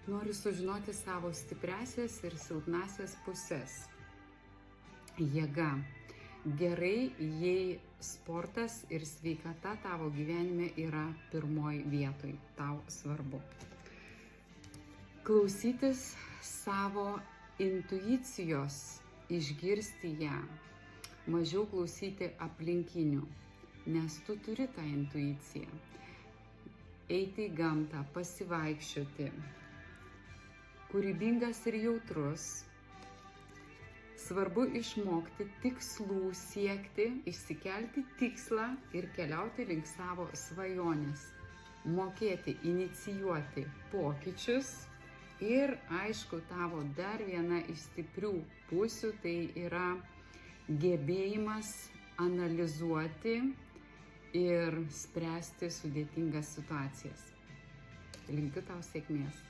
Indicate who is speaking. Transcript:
Speaker 1: Noriu sužinoti savo stipriasias ir silpnasias puses. Jėga. Gerai, jei sportas ir sveikata tavo gyvenime yra pirmoj vietoj, tau svarbu. Klausytis savo intuicijos, išgirsti ją, mažiau klausyti aplinkinių, nes tu turi tą intuiciją. Eiti į gamtą, pasivaikščioti, kūrybingas ir jautrus. Svarbu išmokti tikslų siekti, išsikelti tikslą ir keliauti link savo svajonės. Mokėti inicijuoti pokyčius ir, aišku, tavo dar viena iš stiprių pusių tai yra gebėjimas analizuoti ir spręsti sudėtingas situacijas. Linkiu tau sėkmės.